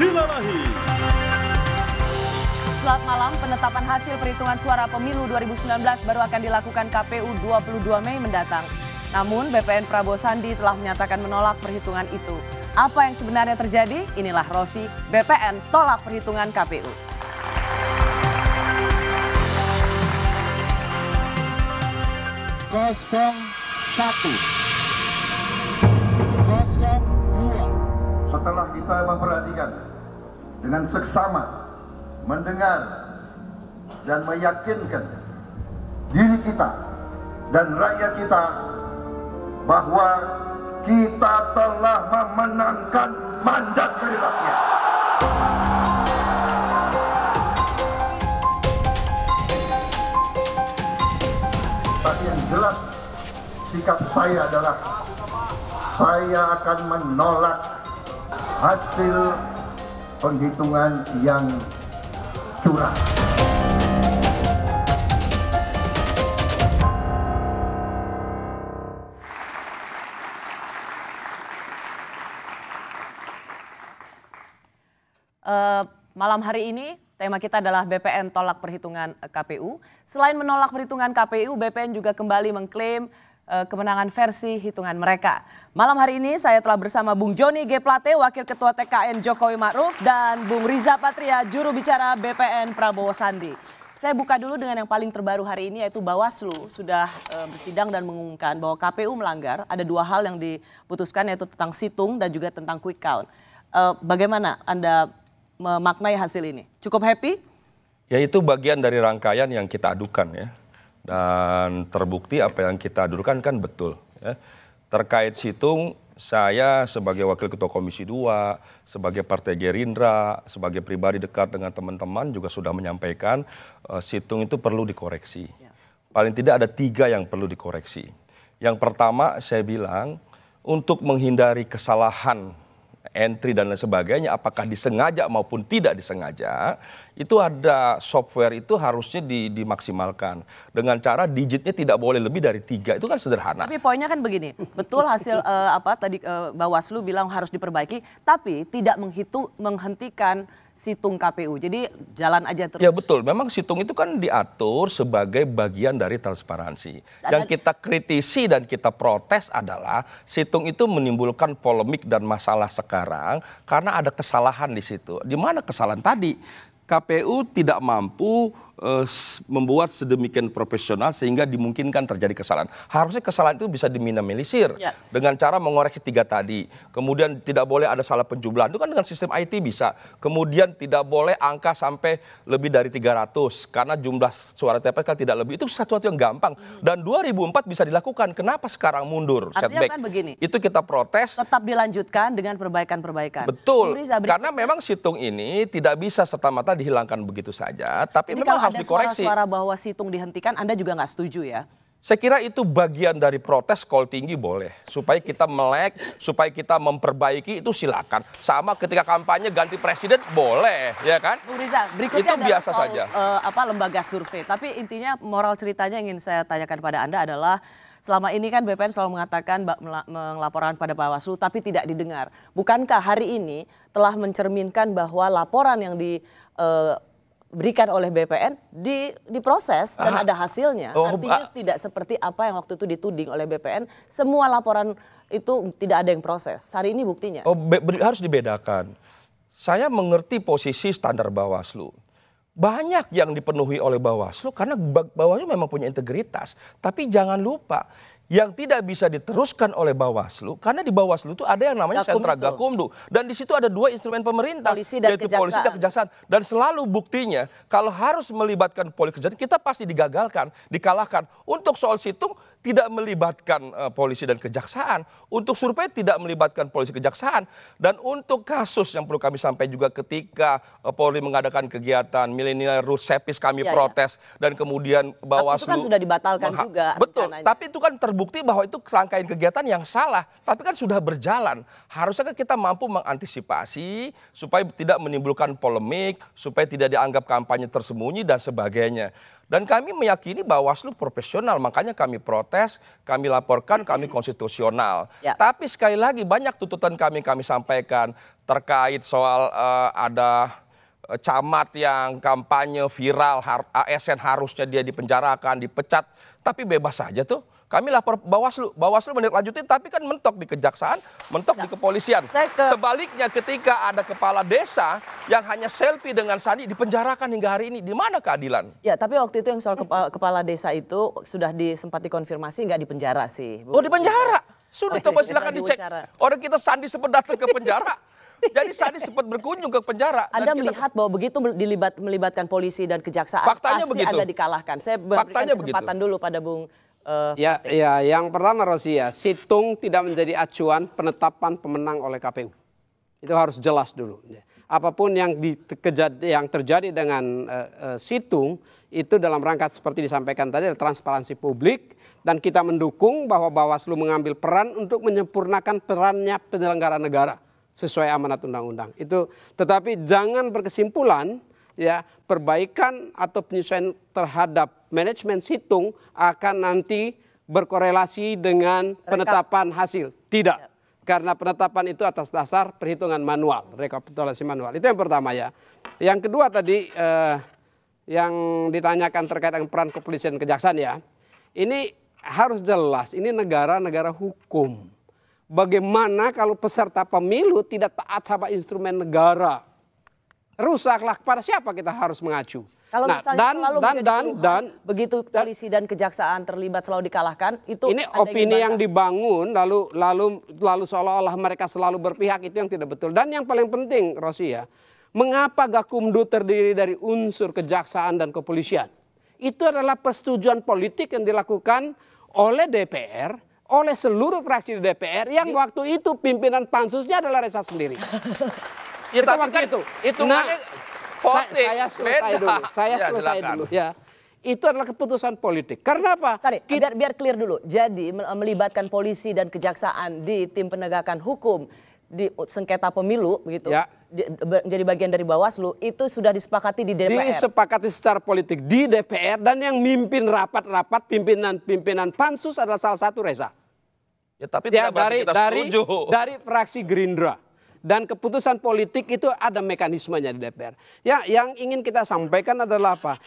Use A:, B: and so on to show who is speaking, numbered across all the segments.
A: Silalahi.
B: Selamat malam, penetapan hasil perhitungan suara pemilu 2019 baru akan dilakukan KPU 22 Mei mendatang. Namun BPN Prabowo Sandi telah menyatakan menolak perhitungan itu. Apa yang sebenarnya terjadi? Inilah Rosi, BPN tolak perhitungan KPU.
C: Setelah kita memperhatikan dengan seksama, mendengar dan meyakinkan diri kita dan rakyat kita bahwa kita telah memenangkan mandat dari rakyat. Tapi yang jelas sikap saya adalah saya akan menolak hasil penghitungan yang curang.
B: Malam hari ini tema kita adalah BPN tolak perhitungan KPU. Selain menolak perhitungan KPU, BPN juga kembali mengklaim kemenangan versi hitungan mereka. Malam hari ini saya telah bersama Bung Joni G. Plate, Wakil Ketua TKN Jokowi Ma'ruf, dan Bung Riza Patria, juru bicara BPN Prabowo Sandi. Saya buka dulu dengan yang paling terbaru hari ini, yaitu Bawaslu sudah bersidang dan mengumumkan bahwa KPU melanggar. Ada dua hal yang diputuskan, yaitu tentang situng dan juga tentang quick count. Bagaimana Anda memaknai hasil ini? Cukup happy?
D: Ya, itu bagian dari rangkaian yang kita adukan ya. Dan terbukti apa yang kita adukan kan betul ya. Terkait situng, saya sebagai Wakil Ketua Komisi 2, sebagai Partai Gerindra, sebagai pribadi dekat dengan teman-teman juga sudah menyampaikan situng itu perlu dikoreksi. Paling tidak ada 3 yang perlu dikoreksi. Yang pertama saya bilang, untuk menghindari kesalahan entry dan lain sebagainya, apakah disengaja maupun tidak disengaja, itu ada software itu harusnya dimaksimalkan dengan cara digitnya tidak boleh lebih dari 3. Itu kan sederhana.
B: Tapi poinnya kan begini, betul hasil Bawaslu bilang harus diperbaiki, tapi tidak menghentikan situng KPU. Jadi jalan aja terus.
D: Ya betul, memang situng itu kan diatur sebagai bagian dari transparansi. Yang kita kritisi dan kita protes adalah situng itu menimbulkan polemik dan masalah sekarang karena ada kesalahan di situ. Di mana kesalahan tadi? KPU tidak mampu membuat sedemikian profesional sehingga dimungkinkan terjadi kesalahan. Harusnya kesalahan itu bisa diminimalisir dengan cara mengoreksi 3 tadi. Kemudian tidak boleh ada salah penjumlahan, itu kan dengan sistem IT bisa. Kemudian tidak boleh angka sampai lebih dari 300 karena jumlah suara TPS kan tidak lebih. Itu sesuatu yang gampang dan 2004 bisa dilakukan. Kenapa sekarang mundur?
B: Artinya kan begini.
D: Itu kita protes.
B: Tetap dilanjutkan dengan perbaikan-perbaikan.
D: Betul. Karena memang situng ini tidak bisa serta-merta dihilangkan begitu saja, tapi memang harus dikoreksi.
B: Suara-suara bahwa situng dihentikan, Anda juga nggak setuju ya?
D: Saya kira itu bagian dari protes, call tinggi boleh. Supaya kita melek, supaya kita memperbaiki itu silakan. Sama ketika kampanye ganti presiden boleh, ya kan?
B: Bung Riza, berikutnya
D: itu biasa
B: soal,
D: saja.
B: Lembaga survei. Tapi intinya moral ceritanya ingin saya tanyakan pada Anda adalah selama ini kan BPN selalu mengatakan melaporkan pada Bawaslu tapi tidak didengar. Bukankah hari ini telah mencerminkan bahwa laporan yang diberikan oleh BPN diproses dan ada hasilnya? Artinya tidak seperti apa yang waktu itu dituding oleh BPN. Semua laporan itu tidak ada yang proses. Hari ini buktinya.
D: Harus dibedakan. Saya mengerti posisi standar Bawaslu. Banyak yang dipenuhi oleh Bawaslu karena Bawaslu memang punya integritas. Tapi jangan lupa yang tidak bisa diteruskan oleh Bawaslu karena di Bawaslu itu ada yang namanya sentra Gakumdu dan di situ ada 2 instrumen pemerintah,
B: polisi dan
D: kejaksaan. Dan selalu buktinya kalau harus melibatkan polisi kejaksaan kita pasti digagalkan, dikalahkan. Untuk soal situng tidak melibatkan polisi dan kejaksaan, untuk survei tidak melibatkan polisi kejaksaan, dan untuk kasus yang perlu kami sampaikan juga ketika Polri mengadakan kegiatan milenial root sepis kami protes dan kemudian Bawaslu
B: itu kan sudah dibatalkan juga.
D: Betul,
B: rencananya.
D: tapi itu kan terbukti terbukti bahwa itu rangkaian kegiatan yang salah, tapi kan sudah berjalan. Harusnya kan kita mampu mengantisipasi supaya tidak menimbulkan polemik, supaya tidak dianggap kampanye tersembunyi dan sebagainya. Dan kami meyakini Bawaslu profesional, makanya kami protes, kami laporkan, kami konstitusional.
B: Ya.
D: Tapi sekali lagi banyak tuntutan kami sampaikan terkait soal ada camat yang kampanye viral, ASN harusnya dia dipenjarakan, dipecat, tapi bebas saja tuh. Kami lapor Bawaslu, Bawaslu menindaklanjutin, tapi kan mentok di kejaksaan, mentok di kepolisian. Sebaliknya ketika ada kepala desa yang hanya selfie dengan Sandi dipenjarakan hingga hari ini, di mana keadilan?
B: Ya, tapi waktu itu yang soal kepala desa itu sudah sempat dikonfirmasi nggak dipenjara sih.
D: Oh, dipenjara? Sudah, coba silakan dicek. Orang kita Sandi sempat datang ke penjara. Jadi Sandi sempat berkunjung ke penjara.
B: Anda melihat bahwa begitu melibatkan polisi dan kejaksaan,
D: faktanya
B: pasti
D: begitu.
B: Anda dikalahkan. Saya berikan kesempatan dulu pada Bung.
A: Ya, yang pertama Rosi ya, situng tidak menjadi acuan penetapan pemenang oleh KPU. Itu harus jelas dulu. Apapun yang terjadi dengan situng itu dalam rangka seperti disampaikan tadi adalah transparansi publik dan kita mendukung bahwa Bawaslu mengambil peran untuk menyempurnakan perannya penyelenggara negara sesuai amanat undang-undang. Itu tetapi jangan berkesimpulan ya perbaikan atau penyesuaian terhadap manajemen situng akan nanti berkorelasi dengan penetapan hasil. Tidak. Karena penetapan itu atas dasar perhitungan manual, rekapitulasi manual. Itu yang pertama ya. Yang kedua tadi yang ditanyakan terkait dengan peran kepolisian dan kejaksaan ya. Ini harus jelas, ini negara hukum. Bagaimana kalau peserta pemilu tidak taat sama instrumen negara? Rusaklah, pada siapa kita harus mengacu?
B: Kalau misalnya begitu polisi dan kejaksaan terlibat selalu dikalahkan, itu
A: ini opini yang dibangun lalu seolah-olah mereka selalu berpihak, itu yang tidak betul. Dan yang paling penting Rosi ya, mengapa Gakumdu terdiri dari unsur kejaksaan dan kepolisian? Itu adalah persetujuan politik yang dilakukan oleh DPR, oleh seluruh fraksi di DPR yang waktu itu pimpinan pansusnya adalah Reza sendiri.
D: Ya, tapi kan itu
A: saya selesai dulu ya. Itu adalah keputusan politik. Karena apa?
B: Biar clear dulu. Jadi melibatkan polisi dan kejaksaan di tim penegakan hukum di sengketa pemilu begitu. Ya. Menjadi bagian dari Bawaslu itu sudah disepakati di DPR.
A: Disepakati secara politik di DPR dan yang mimpin rapat-rapat pimpinan pansus adalah salah satu Reza.
D: Ya, tapi tidak berarti kita setuju.
A: Dari fraksi Gerindra. Dan keputusan politik itu ada mekanismenya di DPR. Ya, yang ingin kita sampaikan adalah apa?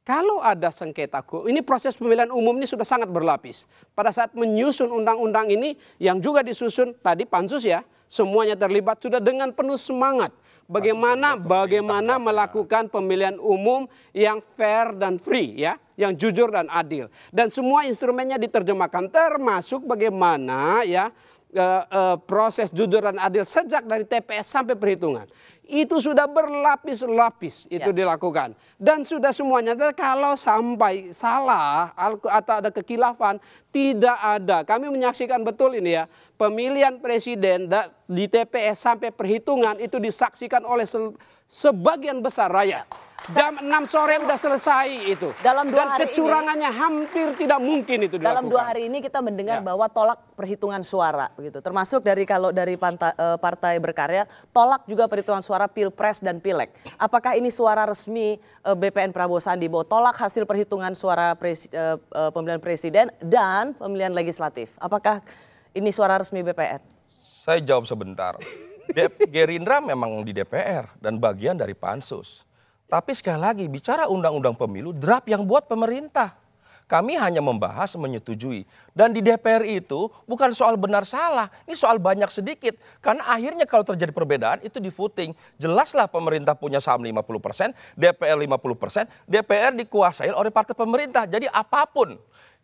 A: Kalau ada sengketa, ini proses pemilihan umum ini sudah sangat berlapis. Pada saat menyusun undang-undang ini, yang juga disusun tadi pansus ya, semuanya terlibat sudah dengan penuh semangat. Bagaimana melakukan pemilihan umum yang fair dan free ya, yang jujur dan adil. Dan semua instrumennya diterjemahkan, termasuk bagaimana ya, proses jujur dan adil sejak dari TPS sampai perhitungan. Itu sudah berlapis-lapis itu dilakukan. Dan sudah semuanya, kalau sampai salah atau ada kekilafan, tidak ada. Kami menyaksikan betul ini ya, pemilihan presiden di TPS sampai perhitungan itu disaksikan oleh sebagian besar rakyat. Jam 6 sore udah selesai itu.
B: Dalam 2 hari
A: kecurangannya hampir tidak mungkin itu dilakukan.
B: Dalam 2 hari ini kita mendengar bahwa tolak perhitungan suara begitu. Termasuk dari Partai Berkarya tolak juga perhitungan suara Pilpres dan Pileg. Apakah ini suara resmi BPN Prabowo Sandi bahwa tolak hasil perhitungan suara pemilihan presiden dan pemilihan legislatif? Apakah ini suara resmi BPN?
D: Saya jawab sebentar. Gerindra memang di DPR dan bagian dari pansus. Tapi sekali lagi bicara undang-undang pemilu, draft yang buat pemerintah. Kami hanya membahas, menyetujui. Dan di DPR itu bukan soal benar salah, ini soal banyak sedikit. Karena akhirnya kalau terjadi perbedaan itu di voting. Jelaslah pemerintah punya saham 50%, DPR 50%, DPR dikuasai oleh partai pemerintah. Jadi apapun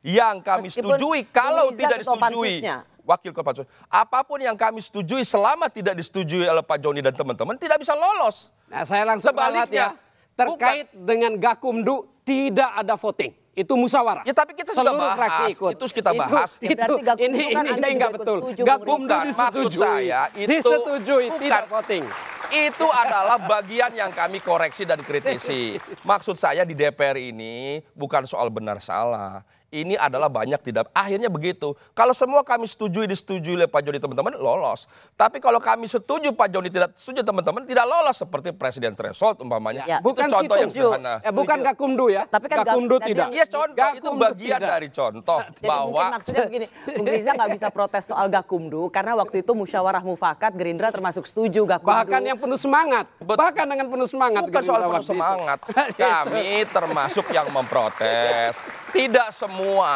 D: yang kami setujui, kalau tidak disetujui, wakil ketua pansus, apapun yang kami setujui selama tidak disetujui oleh Pak Joni dan teman-teman tidak bisa lolos.
A: Nah, saya langsung sebaliknya. Terkait dengan Gakumdu tidak ada voting. Itu musyawarah.
D: Ya tapi kita sudah bahas. Itu kita bahas.
A: Ini enggak betul. Gakumdu disetujui. Disetujui, tidak voting.
D: Itu adalah bagian yang kami koreksi dan kritisi. Maksud saya di DPR ini bukan soal benar salah. ini adalah banyak tidak. Akhirnya begitu. Kalau semua kami disetujui oleh Pak Joni teman-teman, lolos. Tapi kalau kami setuju, Pak Joni tidak setuju teman-teman, tidak lolos seperti presiden threshold umpamanya.
B: Ya.
A: Bukan
D: itu contoh yang
A: situng.
D: sederhana.
A: Bukan Gakumdu ya.
B: Tapi kan
A: Gakumdu
B: tadi
A: tidak.
D: Iya contoh, itu
A: Gakumdu
D: bagian
A: tidak.
D: dari contoh
B: Jadi
D: bahwa
B: mungkin maksudnya begini, Bung Riza nggak bisa protes soal Gakumdu karena waktu itu musyawarah mufakat Gerindra termasuk setuju Gakumdu.
A: Bahkan yang penuh semangat. Bahkan dengan penuh semangat.
D: bukan soal
A: Gerindra
D: penuh
A: waktu itu.
D: semangat. Kami termasuk yang memprotes. Tidak semua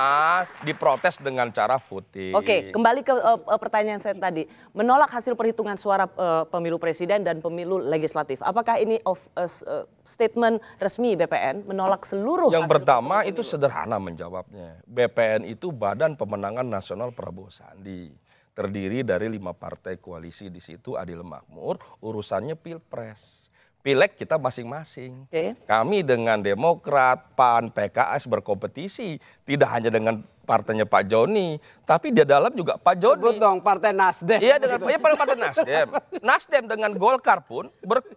D: diprotes dengan cara voting.
B: Oke, kembali ke pertanyaan saya tadi. Menolak hasil perhitungan suara pemilu presiden dan pemilu legislatif. Apakah ini statement resmi BPN menolak seluruh
D: Yang
B: hasil
D: pertama
B: pemilu?
D: itu sederhana menjawabnya. BPN itu Badan Pemenangan Nasional Prabowo Sandi. Terdiri dari 5 partai koalisi di situ adil makmur, urusannya pilpres. Pileg kita masing-masing.
B: Oke.
D: Kami dengan Demokrat, PAN, PKS berkompetisi. Tidak hanya dengan partainya Pak Joni, tapi di dalam juga Pak
A: Sebut
D: Joni.
A: dong Partai Nasdem.
D: Iya dengan partai Nasdem. Nasdem dengan Golkar pun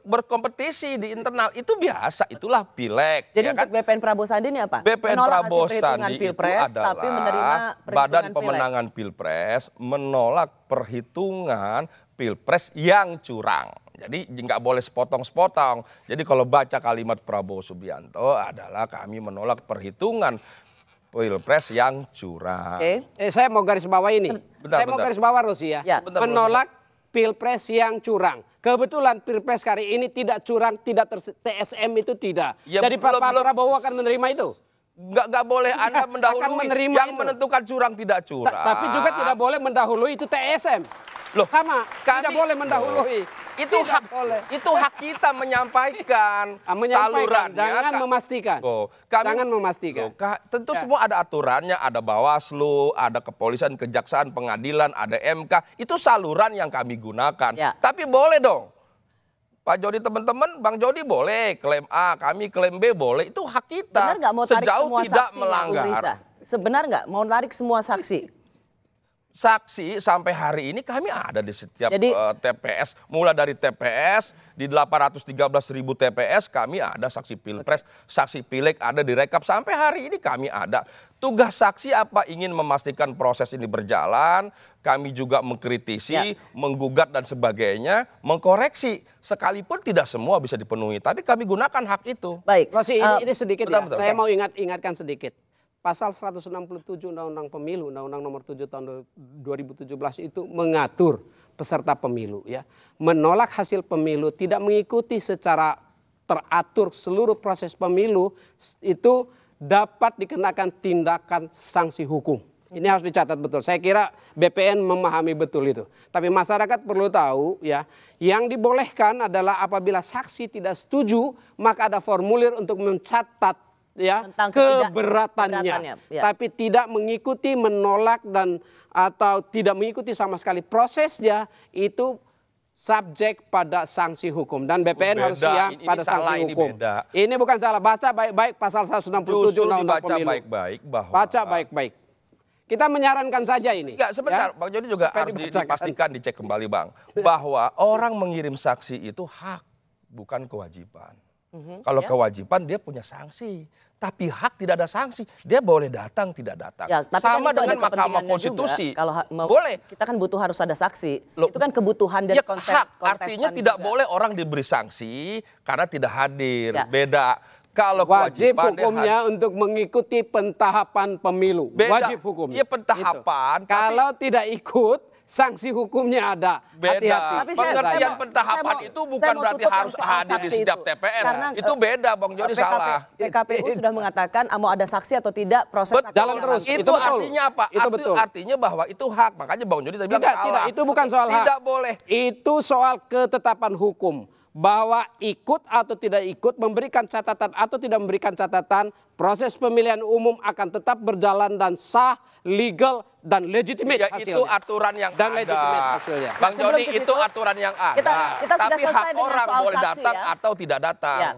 D: berkompetisi di internal. Itu biasa, itulah pileg.
B: Jadi
D: ya kan?
B: untuk BPN Prabowo Sandi ini apa?
D: BPN
B: Menolak
D: Prabowo
B: hasil perhitungan
D: Sandi itu
B: pilpres,
D: adalah
B: tapi menerima perhitungan
D: Badan
B: pileg.
D: Pemenangan Pilpres menolak perhitungan pilpres yang curang. Jadi nggak boleh sepotong-sepotong. Jadi kalau baca kalimat Prabowo Subianto adalah kami menolak perhitungan pilpres yang curang.
B: Oke.
A: Saya mau garis bawah ini.
D: Bentar,
A: Saya mau
D: bentar.
A: garis bawah Rosi ya.
B: Ya.
D: Bentar,
A: Menolak pilpres yang curang. Kebetulan pilpres kali ini tidak curang, tidak TSM itu tidak.
D: Ya,
A: Jadi Pak
D: belum.
A: Prabowo akan menerima itu.
D: Nggak boleh Anda mendahului
A: menerima
D: yang
A: itu.
D: menentukan curang tidak curang.
A: Tapi juga tidak boleh mendahului itu TSM.
D: Loh,
A: Sama, tidak boleh mendahului.
D: Itu
A: Tidak
D: hak
A: boleh.
D: itu hak kita menyampaikan,
A: Menyampaikan,
D: salurannya.
A: jangan memastikan. Jangan memastikan.
D: Tentu
A: Ya.
D: semua ada aturannya, ada Bawaslu, ada kepolisian, kejaksaan, pengadilan, ada MK. Itu saluran yang kami gunakan.
B: Ya.
D: Tapi boleh dong. Pak Joni teman-teman, Bang Joni boleh klaim A, kami klaim B boleh. Itu hak kita.
B: Benar nggak mau tarik
D: sejauh
B: semua
D: tidak
B: saksi,
D: melanggar.
B: Bung Riza? Sebenar nggak mau tarik semua saksi?
D: Saksi sampai hari ini kami ada di setiap
B: Jadi-
D: TPS. Mulai dari TPS, di 813.000 TPS kami ada saksi pilpres, saksi pileg ada di rekap. Sampai hari ini kami ada. Tugas saksi apa? Ingin memastikan proses ini berjalan. Kami juga mengkritisi,
B: Ya.
D: menggugat dan sebagainya, mengkoreksi. Sekalipun tidak semua bisa dipenuhi. Tapi kami gunakan hak itu.
B: Baik.
A: Rosi, ini sedikit
D: bentar,
A: ya.
D: bentar.
A: Saya mau ingatkan sedikit. Pasal 167 Undang-Undang Pemilu, Undang-Undang Nomor 7 Tahun 2017 itu mengatur peserta pemilu ya. Menolak hasil pemilu, tidak mengikuti secara teratur seluruh proses pemilu itu dapat dikenakan tindakan sanksi hukum. Ini harus dicatat betul. Saya kira BPN memahami betul itu. Tapi masyarakat perlu tahu ya, yang dibolehkan adalah apabila saksi tidak setuju, maka ada formulir untuk mencatat ya
B: Tentang
A: keberatannya,
B: keberatannya, ya.
A: tapi tidak mengikuti, menolak dan atau tidak mengikuti sama sekali prosesnya itu subjek pada sanksi hukum dan BPN
D: Beda,
A: harus siap
D: ini
A: pada
D: salah,
A: sanksi
D: ini
A: hukum.
D: beda.
A: Ini bukan salah, baca baik-baik pasal 167
D: Justru
A: Undang-Undang
D: dibaca
A: Pemilu.
D: baik-baik bahwa
A: Baca baik-baik. Kita menyarankan saja ini.
D: Enggak, sebentar.
A: ya.
D: Bang Joni juga
A: Supaya
D: harus
A: dibacakan.
D: dipastikan, dicek kembali Bang. Bahwa orang mengirim saksi itu hak, bukan kewajiban. Kalau
B: ya.
D: kewajiban dia punya sanksi. Tapi hak tidak ada sanksi. Dia boleh datang, tidak datang.
B: Ya, tapi
D: Sama
B: kan itu ada
D: dengan Mahkamah
B: kepentingannya
D: Konstitusi.
B: juga. Kalau
D: boleh.
B: kita kan butuh harus ada saksi.
D: Loh,
B: Itu kan kebutuhan dari
D: Ya, hak. Artinya
B: kontestan
D: tidak
B: juga.
D: boleh orang diberi sanksi karena tidak hadir.
B: Ya.
D: Beda. Kalau
A: Wajib
D: kewajiban dia
A: hukumnya untuk mengikuti pentahapan pemilu.
D: Beda.
A: Wajib hukumnya.
D: Iya, pentahapan,
A: Itu.
D: tapi-
A: Kalau tidak ikut, sanksi hukumnya ada.
D: Beda.
A: Hati-hati.
B: Tapi saya-
D: Pengertian
B: saya mau-
D: pentahapan
B: saya mau-
D: itu
B: saya
D: bukan
B: mau
D: berarti
B: tutup
D: harus
B: soal
D: hadir di
B: saksi
D: setiap
B: itu.
D: TPS.
B: Karena,
D: Itu beda, Bang Joni salah.
B: PKPU sudah mengatakan mau ada saksi atau tidak proses
D: Betul.
B: akan
A: Jalan
B: berjalan.
A: terus.
D: Itu,
A: Itu betul.
D: artinya apa?
A: Itu betul.
D: Artinya bahwa itu hak. Makanya Bang Joni tadi bilang
A: Tidak,
D: salah.
A: itu bukan soal hak.
D: Tidak boleh.
A: Itu soal ketetapan hukum. Bahwa ikut atau tidak ikut, memberikan catatan atau tidak memberikan catatan, proses pemilihan umum akan tetap berjalan dan sah, legal, dan legitimate
D: Ya,
A: hasilnya.
D: itu aturan yang
A: Dan
D: ada.
A: legitimate hasilnya.
D: Bang
B: Sebelum
D: Joni,
B: ke
D: itu
B: situ,
D: aturan yang ada.
B: kita sudah
D: Tapi
B: selesai
D: hak
B: dengan
D: orang
B: soal
D: boleh
B: saksi,
D: datang
B: ya.
D: atau tidak datang.
B: Ya.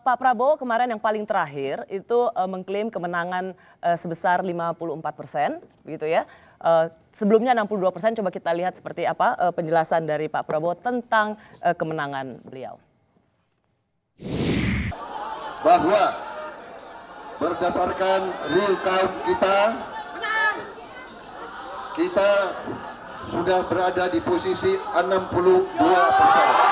B: Pak Prabowo kemarin yang paling terakhir itu mengklaim kemenangan sebesar 54%, begitu ya. Sebelumnya 62%, coba kita lihat seperti apa penjelasan dari Pak Prabowo tentang kemenangan beliau.
C: Bahwa berdasarkan real count kita sudah berada di posisi 62%.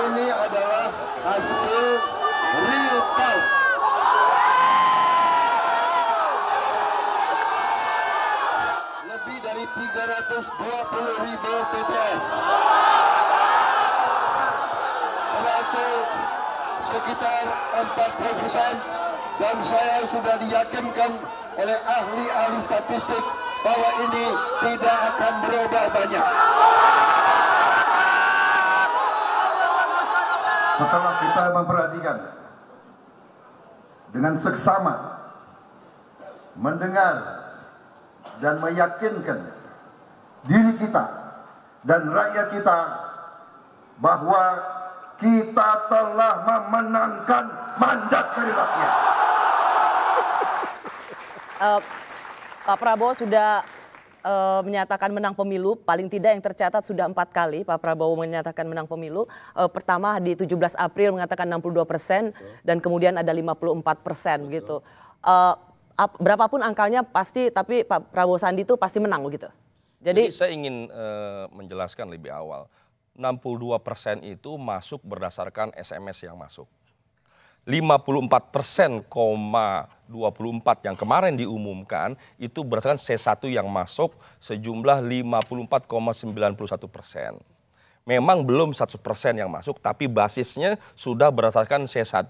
C: Ini adalah hasil real count. Lebih dari 320.000 TPS. Berarti sekitar 40%, dan saya sudah diyakinkan oleh ahli-ahli statistik bahwa ini tidak akan berubah banyak. Setelah kita memperhatikan dengan seksama, mendengar dan meyakinkan diri kita dan rakyat kita bahwa kita telah memenangkan mandat dari rakyat.
B: Pak Prabowo sudah menyatakan menang pemilu, paling tidak yang tercatat sudah 4 kali Pak Prabowo menyatakan menang pemilu. Pertama di 17 April mengatakan 62% dan kemudian ada 54% gitu. Berapapun angkanya pasti, tapi Pak Prabowo Sandi itu pasti menang begitu.
D: Jadi saya ingin menjelaskan lebih awal. 62% itu masuk berdasarkan SMS yang masuk. 54,24 yang kemarin diumumkan itu berdasarkan C1 yang masuk sejumlah 54,91%. Memang belum 100% yang masuk, tapi basisnya sudah berdasarkan C1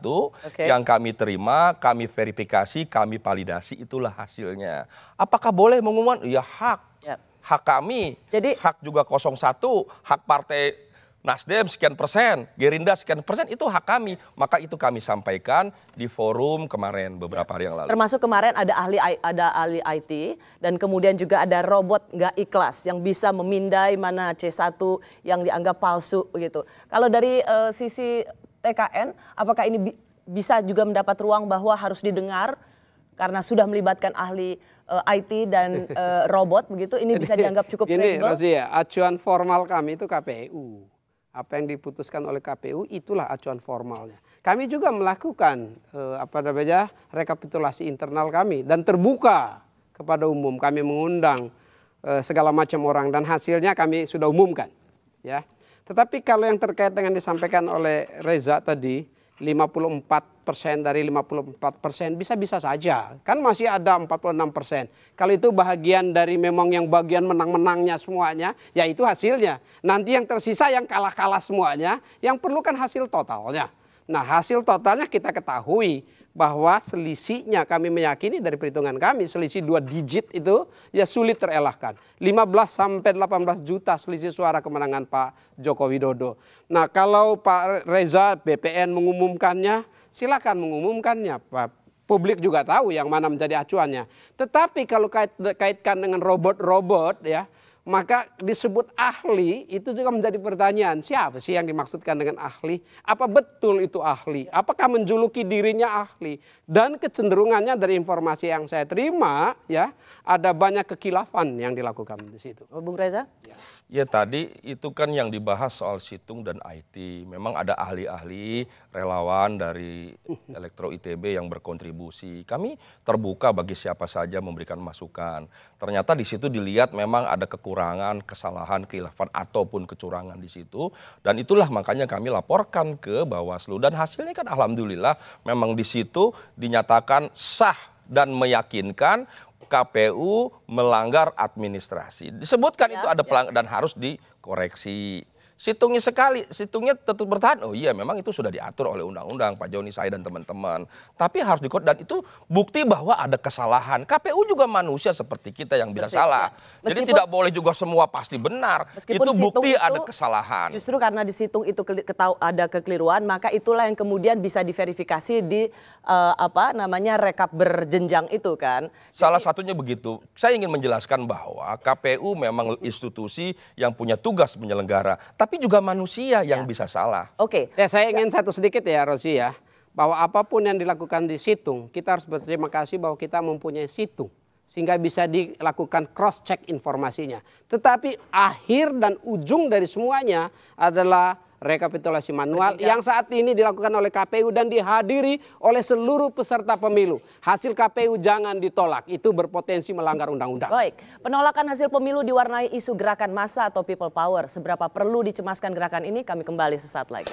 D: yang kami terima, kami verifikasi, kami validasi, itulah hasilnya. Apakah boleh mengumumkan? Ya hak. Hak kami. Jadi hak juga 01, hak partai Nasdem sekian persen, Gerindra sekian persen, itu hak kami. Maka itu kami sampaikan di forum kemarin beberapa hari yang lalu.
B: Termasuk kemarin ada ahli IT dan kemudian juga ada robot nggak ikhlas yang bisa memindai mana C1 yang dianggap palsu begitu. Kalau dari sisi TKN, apakah ini bisa juga mendapat ruang bahwa harus didengar karena sudah melibatkan ahli IT dan robot begitu, ini bisa dianggap cukup kredibel?
A: Ini Rosia, acuan formal kami itu KPU. Apa yang diputuskan oleh KPU itulah acuan formalnya. Kami juga melakukan rekapitulasi internal kami dan terbuka kepada umum. Kami mengundang segala macam orang dan hasilnya kami sudah umumkan. Ya. Tetapi kalau yang terkait dengan disampaikan oleh Reza tadi, 54% dari 54% bisa-bisa saja. Kan masih ada 46%. Kalau itu bahagian dari memang yang bagian menang-menangnya semuanya, ya itu hasilnya. Nanti yang tersisa yang kalah-kalah semuanya, yang perlu kan hasil totalnya. Nah hasil totalnya kita ketahui bahwa selisihnya kami meyakini dari perhitungan kami, selisih 2 digit itu ya sulit terelakkan. 15 sampai 18 juta selisih suara kemenangan Pak Joko Widodo. Nah kalau Pak Reza BPN mengumumkannya, silakan mengumumkannya. Publik juga tahu yang mana menjadi acuannya. Tetapi kalau kaitkan dengan robot-robot ya, maka disebut ahli itu juga menjadi pertanyaan. Siapa sih yang dimaksudkan dengan ahli? Apa betul itu ahli? Apakah menjuluki dirinya ahli? Dan kecenderungannya dari informasi yang saya terima ya, ada banyak kekilafan yang dilakukan di situ.
B: Bung Reza?
D: Ya tadi itu kan yang dibahas soal situng dan IT. Memang ada ahli-ahli relawan dari Elektro ITB yang berkontribusi. Kami terbuka bagi siapa saja memberikan masukan. Ternyata di situ dilihat memang ada kekurangan, kesalahan, kekhilafan ataupun kecurangan di situ. Dan itulah makanya kami laporkan ke Bawaslu. Dan hasilnya kan alhamdulillah memang di situ dinyatakan sah dan meyakinkan KPU melanggar administrasi. Disebutkan itu ada pelanggaran dan harus dikoreksi. Situngnya tetap bertahan. Oh iya memang itu sudah diatur oleh undang-undang Pak Joni, saya dan teman-teman. Tapi harus dikoreksi dan itu bukti bahwa ada kesalahan. KPU juga manusia seperti kita yang bisa salah. Jadi tidak boleh juga semua pasti benar. Itu bukti ada kesalahan.
B: Justru karena di situng itu ada kekeliruan, maka itulah yang kemudian bisa diverifikasi di rekap berjenjang itu kan.
D: Salah satunya begitu. Saya ingin menjelaskan bahwa KPU memang institusi yang punya tugas menyelenggara. Tapi juga manusia yang bisa salah.
B: Oke.
A: Ya saya ingin satu sedikit ya Rosi ya. bahwa apapun yang dilakukan di situng, kita harus berterima kasih bahwa kita mempunyai situng. Sehingga bisa dilakukan cross check informasinya. Tetapi akhir dan ujung dari semuanya adalah rekapitulasi manual yang saat ini dilakukan oleh KPU dan dihadiri oleh seluruh peserta pemilu. Hasil KPU jangan ditolak, itu berpotensi melanggar undang-undang.
B: Baik, penolakan hasil pemilu diwarnai isu gerakan massa atau people power. Seberapa perlu dicemaskan gerakan ini? Kami kembali sesaat lagi.